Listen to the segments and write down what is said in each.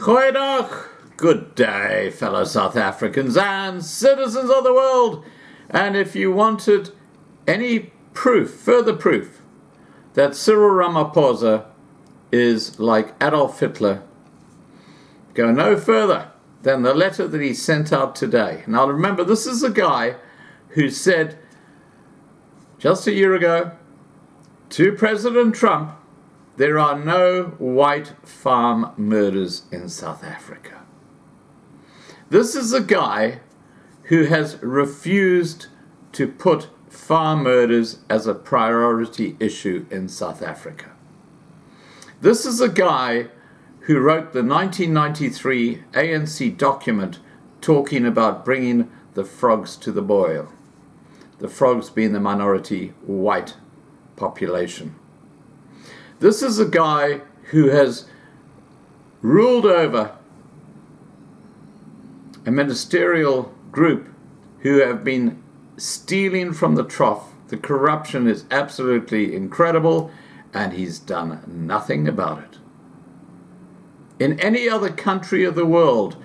Goeiedag, good day, fellow South Africans and citizens of the world. And if you wanted any proof, further proof, that Cyril Ramaphosa is like Adolf Hitler, go no further than the letter that he sent out today. Now remember, this is a guy who said just a year ago to President Trump, there are no white farm murders in South Africa. This is a guy who has refused to put farm murders as a priority issue in South Africa. This is a guy who wrote the 1993 ANC document talking about bringing the frogs to the boil. The frogs being the minority white population. This is a guy who has ruled over a ministerial group who have been stealing from the trough. The corruption is absolutely incredible, and he's done nothing about it. In any other country of the world,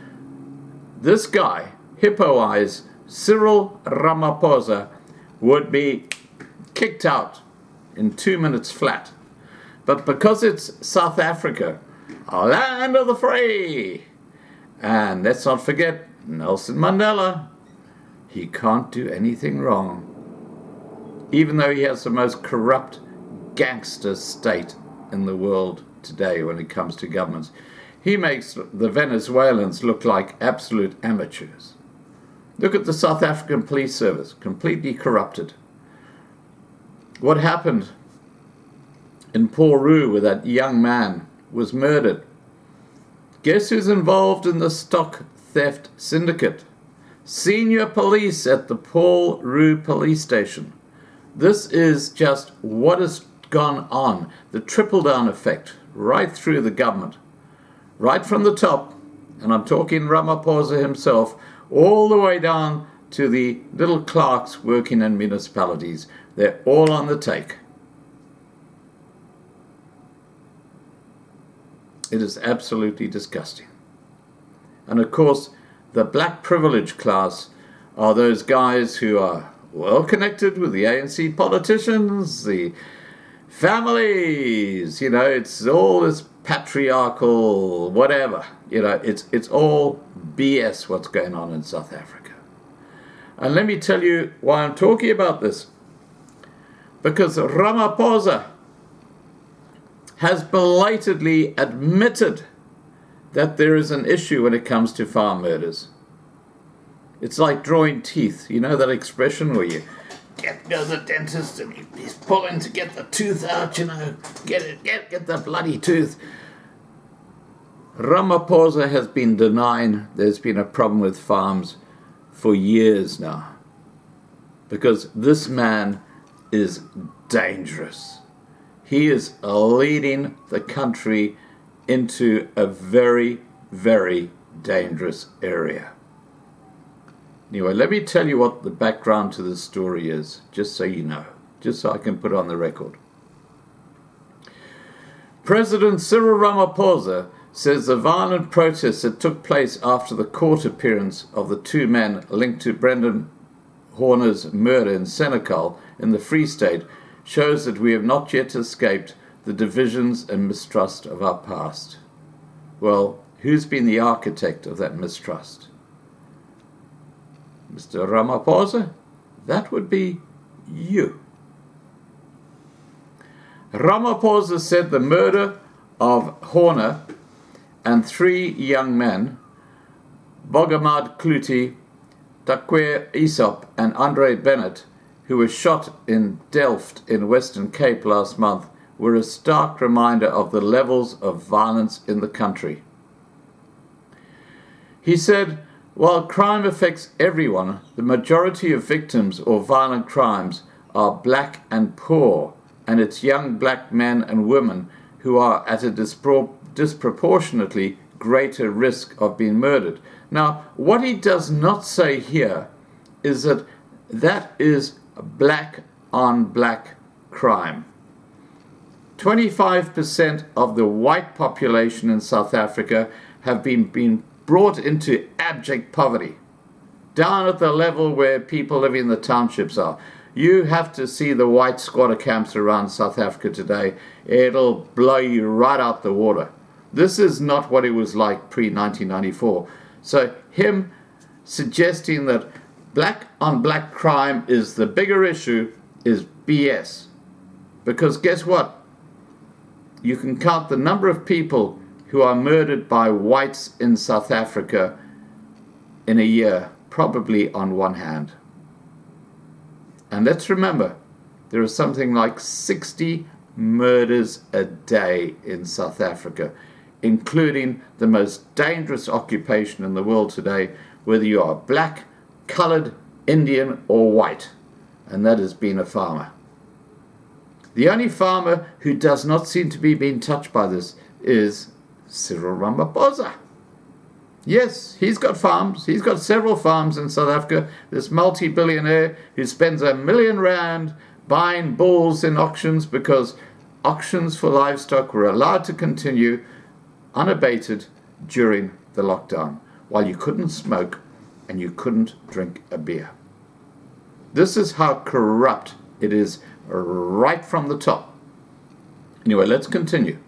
this guy, Hippo Eyes, Cyril Ramaphosa, would be kicked out in 2 minutes flat. But because it's South Africa, a land of the free, and let's not forget Nelson Mandela, he can't do anything wrong, even though he has the most corrupt gangster state in the world today when it comes to governments. He makes the Venezuelans look like absolute amateurs. Look at the South African police service, completely corrupted. What happened in Paul, where that young man was murdered? Guess who's involved in the stock theft syndicate? Senior police at the Paul police station. This is just what has gone on, the trickle-down effect right through the government, right from the top, and I'm talking Ramaphosa himself, all the way down to the little clerks working in municipalities. They're all on the take. It is absolutely disgusting. And of course, the black privilege class are those guys who are well connected with the ANC politicians, the families, it's all this patriarchal whatever, it's all BS what's going on in South Africa. And let me tell you why I'm talking about this. Because Ramaphosa has belatedly admitted that there is an issue when it comes to farm murders. It's like drawing teeth. You know that expression where you go to the dentist and he's pulling to get the tooth out, get the bloody tooth. Ramaphosa has been denying there's been a problem with farms for years now. Because this man is dangerous. He is leading the country into a very, very dangerous area. Anyway, let me tell you what the background to this story is, just so you know, just so I can put it on the record. President Cyril Ramaphosa says the violent protests that took place after the court appearance of the two men linked to Brendan Horner's murder in Senegal in the Free State shows that we have not yet escaped the divisions and mistrust of our past. Well, who's been the architect of that mistrust? Mr. Ramaphosa? That would be you. Ramaphosa said the murder of Horner and three young men, Bogamad Kluti, Takwe Aesop and Andre Bennett, who were shot in Delft in Western Cape last month, were a stark reminder of the levels of violence in the country. He said, while crime affects everyone, the majority of victims of violent crimes are black and poor, and it's young black men and women who are at a disproportionately greater risk of being murdered. Now, what he does not say here is that that is black on black crime. 25% of the white population in South Africa have been brought into abject poverty, down at the level where people living in the townships are. You have to see the white squatter camps around South Africa today. It'll blow you right out the water. This is not what it was like pre-1994. So him suggesting that black on black crime is the bigger issue is BS. Because guess what? You can count the number of people who are murdered by whites in South Africa in a year, probably on one hand. And let's remember, there are something like 60 murders a day in South Africa, including the most dangerous occupation in the world today, whether you are black, colored, Indian, or white, and that is being a farmer. The only farmer who does not seem to be being touched by this is Cyril Ramaphosa. Yes, he's got farms. He's got several farms in South Africa. This multi-billionaire who spends R1 million buying bulls in auctions because auctions for livestock were allowed to continue unabated during the lockdown, while you couldn't smoke and you couldn't drink a beer. This is how corrupt it is right from the top. Anyway, let's continue.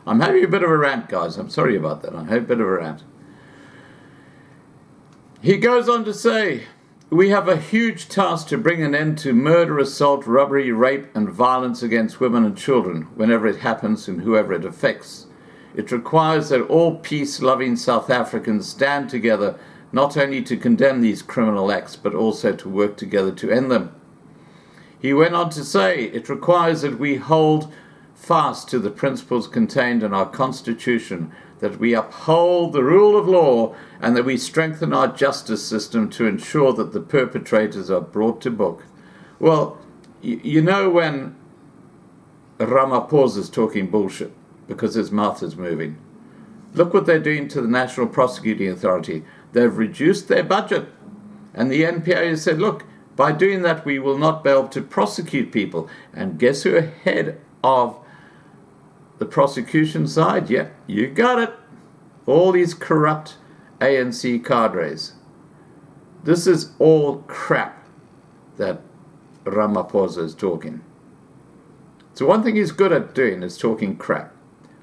I'm having a bit of a rant, guys. I'm sorry about that. I'm having a bit of a rant. He goes on to say, we have a huge task to bring an end to murder, assault, robbery, rape, and violence against women and children whenever it happens and whoever it affects. It requires that all peace-loving South Africans stand together, not only to condemn these criminal acts, but also to work together to end them. He went on to say, it requires that we hold fast to the principles contained in our Constitution, that we uphold the rule of law, and that we strengthen our justice system to ensure that the perpetrators are brought to book. Well, you know when Ramaphosa is talking bullshit because his mouth is moving. Look what they're doing to the National Prosecuting Authority. They've reduced their budget. And the NPA has said, look, by doing that, we will not be able to prosecute people. And guess who ahead of the prosecution side? Yeah, you got it. All these corrupt ANC cadres. This is all crap that Ramaphosa is talking. So one thing he's good at doing is talking crap.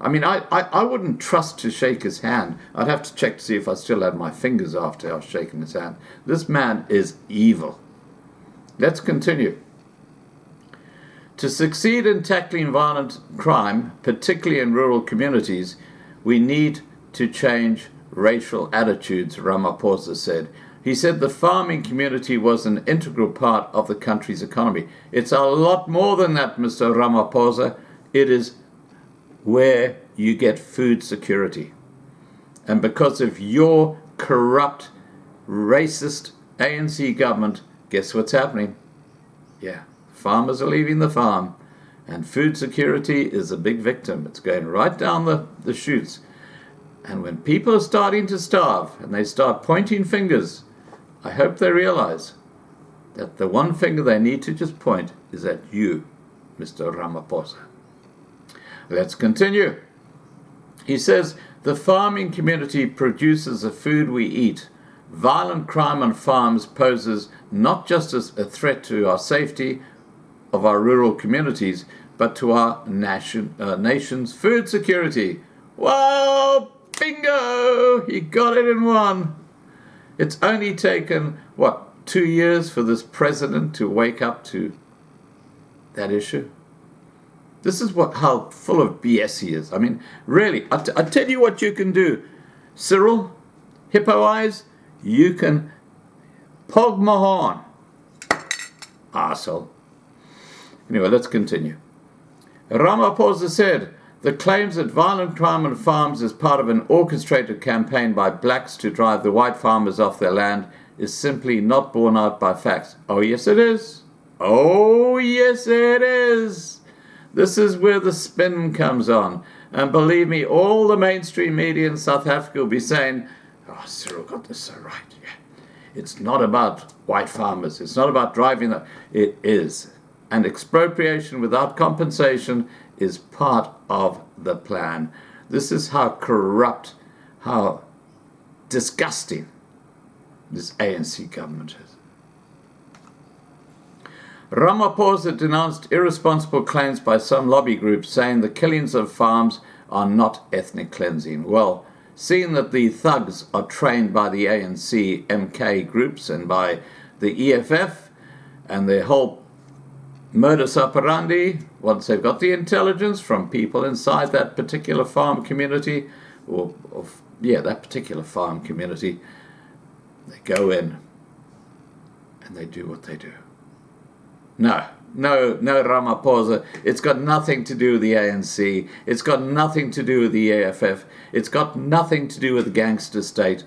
I mean, I wouldn't trust to shake his hand. I'd have to check to see if I still had my fingers after I was shaking his hand. This man is evil. Let's continue. To succeed in tackling violent crime, particularly in rural communities, we need to change racial attitudes, Ramaphosa said. He said the farming community was an integral part of the country's economy. It's a lot more than that, Mr. Ramaphosa. It is where you get food security. And because of your corrupt, racist ANC government, guess what's happening? Yeah, farmers are leaving the farm, and food security is a big victim. It's going right down the chutes. And when people are starting to starve and they start pointing fingers, I hope they realize that the one finger they need to just point is at you, Mr. Ramaphosa. Let's continue. He says, the farming community produces the food we eat. Violent crime on farms poses not just as a threat to our safety of our rural communities, but to our nation's food security. Whoa, bingo! He got it in one. It's only taken, 2 years for this president to wake up to that issue? This is how full of BS he is. I mean, really, I tell you what you can do. Cyril, hippo eyes, you can pog my horn. Arsehole. Anyway, let's continue. Ramaphosa said, the claims that violent crime on farms is part of an orchestrated campaign by blacks to drive the white farmers off their land is simply not borne out by facts. Oh, yes, it is. Oh, yes, it is. This is where the spin comes on. And believe me, all the mainstream media in South Africa will be saying, oh, Cyril got this so right. Yeah. It's not about white farmers. It's not about driving them. It is. And expropriation without compensation is part of the plan. This is how corrupt, how disgusting this ANC government is. Ramaphosa denounced irresponsible claims by some lobby groups saying the killings of farms are not ethnic cleansing. Well, seeing that the thugs are trained by the ANC MK groups and by the EFF and their whole modus operandi, once they've got the intelligence from people inside that particular farm community, that particular farm community, they go in and they do what they do. No, Ramaphosa. It's got nothing to do with the ANC. It's got nothing to do with the EFF. It's got nothing to do with the gangster state.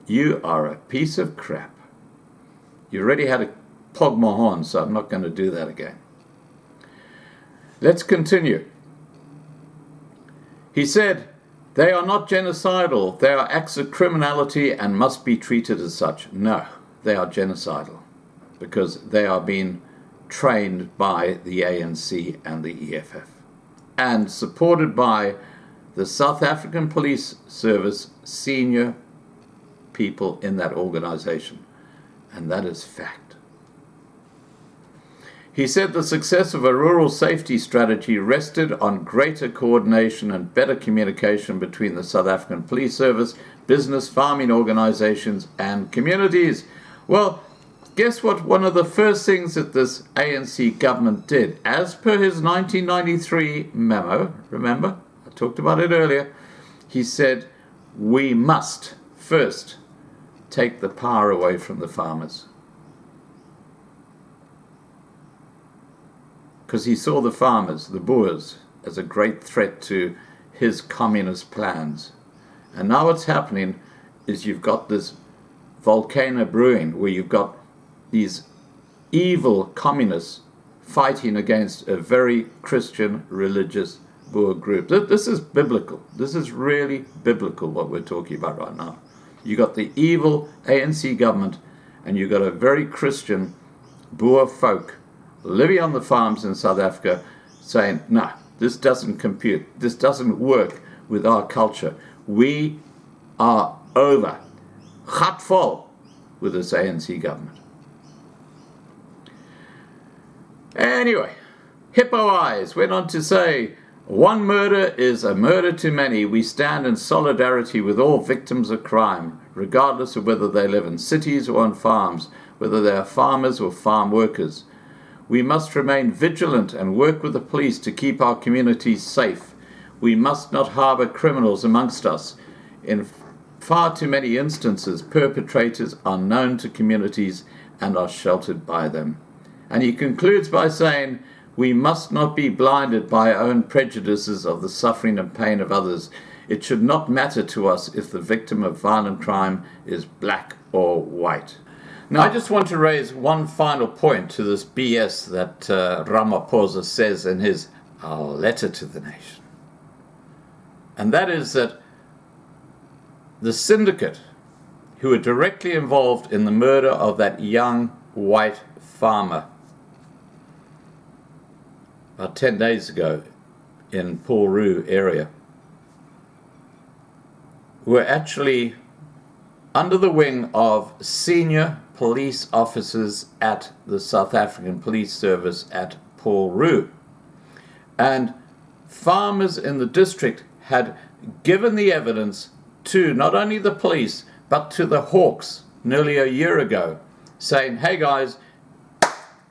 You are a piece of crap. You already had a pog my horn, so I'm not going to do that again. Let's continue. He said, they are not genocidal. They are acts of criminality and must be treated as such. No, they are genocidal, because they are being trained by the ANC and the EFF and supported by the South African Police Service senior people in that organization. And that is fact. He said the success of a rural safety strategy rested on greater coordination and better communication between the South African Police Service, business, farming organizations, and communities. Well, guess what one of the first things that this ANC government did, as per his 1993 memo, remember, I talked about it earlier, he said, we must first take the power away from the farmers. Because he saw the farmers, the Boers, as a great threat to his communist plans. And now what's happening is you've got this volcano brewing, where you've got these evil communists fighting against a very Christian religious Boer group. This is biblical. This is really biblical, what we're talking about right now. You got the evil ANC government, and you got a very Christian Boer folk living on the farms in South Africa saying, no, this doesn't compute. This doesn't work with our culture. We are over. Gat vol with this ANC government. Anyway, Hippo Eyes went on to say, one murder is a murder too many. We stand in solidarity with all victims of crime, regardless of whether they live in cities or on farms, whether they are farmers or farm workers. We must remain vigilant and work with the police to keep our communities safe. We must not harbour criminals amongst us. In far too many instances, perpetrators are known to communities and are sheltered by them. And he concludes by saying, we must not be blinded by our own prejudices of the suffering and pain of others. It should not matter to us if the victim of violent crime is black or white. Now, I just want to raise one final point to this BS that Ramaphosa says in his letter to the nation. And that is that the Syndicate, who were directly involved in the murder of that young white farmer about 10 days ago in Paul Roux area, were actually under the wing of senior police officers at the South African Police Service at Paul Roux. And farmers in the district had given the evidence to not only the police, but to the Hawks nearly a year ago, saying, hey guys,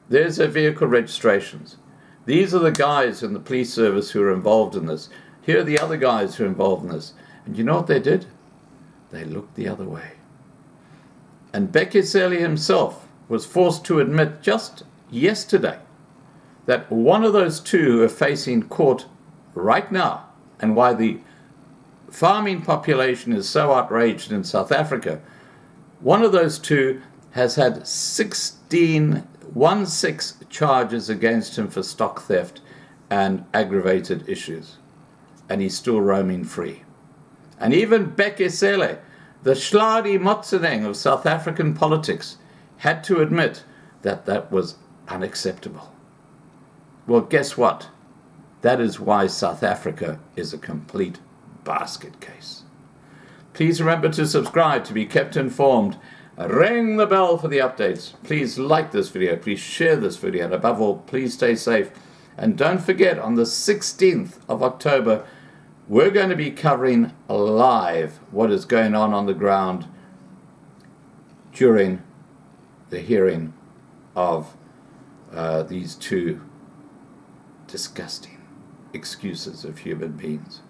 there's their vehicle registrations. These are the guys in the police service who are involved in this. Here are the other guys who are involved in this. And you know what they did? They looked the other way. And Bekisele himself was forced to admit just yesterday that one of those two who are facing court right now, and why the farming population is so outraged in South Africa, one of those two has had 16 charges against him for stock theft and aggravated issues. And he's still roaming free. And even Bekisele, the Shladi Motsoeneng of South African politics, had to admit that that was unacceptable. Well, guess what? That is why South Africa is a complete basket case. Please remember to subscribe to be kept informed. Ring the bell for the updates. Please like this video. Please share this video. And above all, please stay safe. And don't forget, on the 16th of October, we're going to be covering live what is going on the ground during the hearing of these two disgusting excuses of human beings.